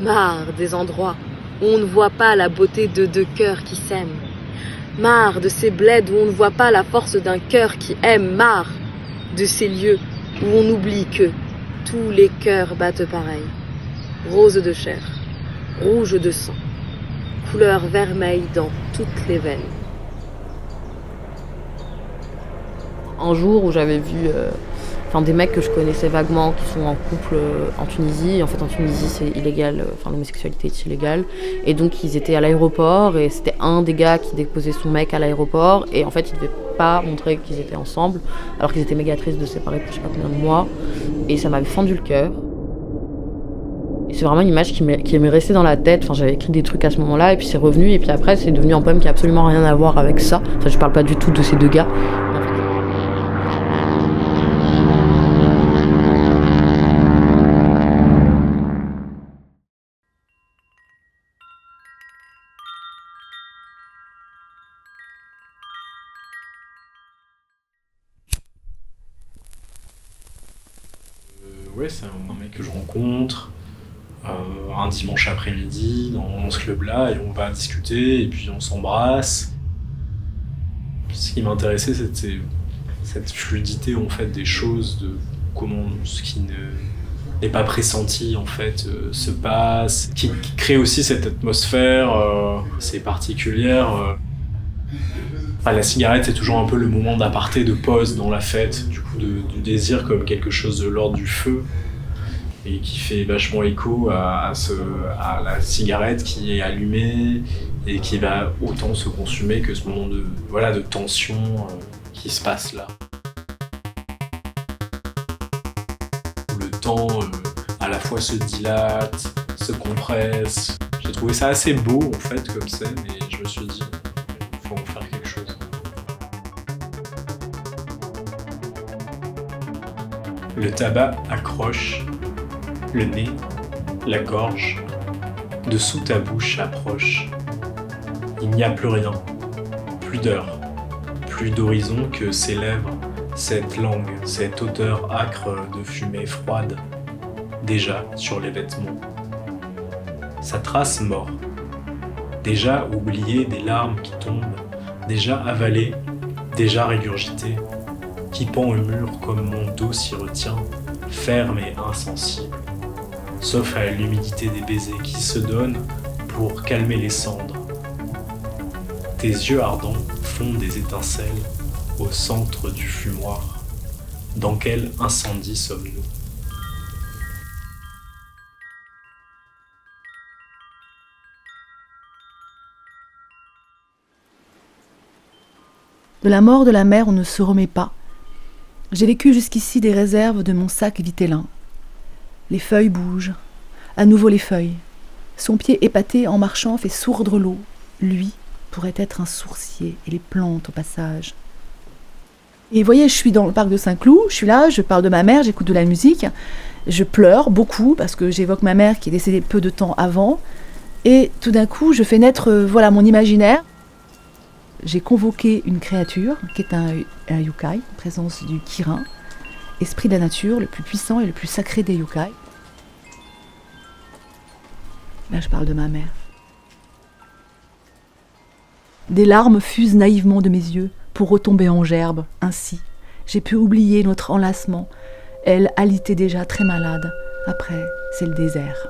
Marre des endroits où on ne voit pas la beauté de deux cœurs qui s'aiment. Marre de ces bleds où on ne voit pas la force d'un cœur qui aime. Marre de ces lieux où on oublie que tous les cœurs battent pareil. Rose de chair, rouge de sang, couleur vermeille dans toutes les veines. Un jour où j'avais vu des mecs que je connaissais vaguement qui sont en couple en Tunisie. En fait, en Tunisie, c'est illégal, l'homosexualité est illégale. Et donc, ils étaient à l'aéroport et c'était un des gars qui déposait son mec à l'aéroport. Et en fait, ils ne devaient pas montrer qu'ils étaient ensemble, alors qu'ils étaient méga tristes de se séparer depuis je sais pas combien de mois. Et ça m'avait fendu le cœur. Et c'est vraiment une image qui m'est restée dans la tête. Enfin, j'avais écrit des trucs à ce moment-là et puis c'est revenu. Et puis après, c'est devenu un poème qui n'a absolument rien à voir avec ça. Enfin, je parle pas du tout de ces deux gars. Ouais, c'est un mec que je rencontre un dimanche après-midi dans ce club-là et on va discuter et puis on s'embrasse. Ce qui m'intéressait, c'était cette fluidité en fait des choses, de comment ce qui n'est pas pressenti en fait se passe, qui crée aussi cette atmosphère assez particulière. La cigarette, c'est toujours un peu le moment d'aparté, de pause dans la fête, du coup du désir comme quelque chose de l'ordre du feu, et qui fait vachement écho à la cigarette qui est allumée et qui va autant se consumer que ce moment de tension qui se passe là. Où le temps à la fois se dilate, se compresse. J'ai trouvé ça assez beau en fait comme scène et je me suis dit faut en faire quelque chose. Le tabac accroche, le nez, la gorge, dessous ta bouche approche. Il n'y a plus rien, plus d'heure, plus d'horizon que ces lèvres, cette langue, cette odeur âcre de fumée froide, déjà sur les vêtements. Sa trace mort, déjà oubliée des larmes qui tombent, déjà avalée, déjà régurgitée, qui pend au mur comme mon dos s'y retient, ferme et insensible, sauf à l'humidité des baisers qui se donnent pour calmer les cendres. Tes yeux ardents font des étincelles au centre du fumoir. Dans quel incendie sommes-nous ? De la mort de la mère, on ne se remet pas. J'ai vécu jusqu'ici des réserves de mon sac vitellin. Les feuilles bougent, à nouveau les feuilles. Son pied épaté en marchant fait sourdre l'eau. Lui pourrait être un sourcier et les plantes au passage. Et vous voyez, je suis dans le parc de Saint-Cloud, je suis là, je parle de ma mère, j'écoute de la musique, je pleure beaucoup parce que j'évoque ma mère qui est décédée peu de temps avant. Et tout d'un coup, je fais naître mon imaginaire. J'ai convoqué une créature qui est un yokai, en présence du Kirin, esprit de la nature, le plus puissant et le plus sacré des yokai. Là, je parle de ma mère. Des larmes fusent naïvement de mes yeux pour retomber en gerbe. Ainsi, j'ai pu oublier notre enlacement. Elle alitait déjà très malade. Après, c'est le désert.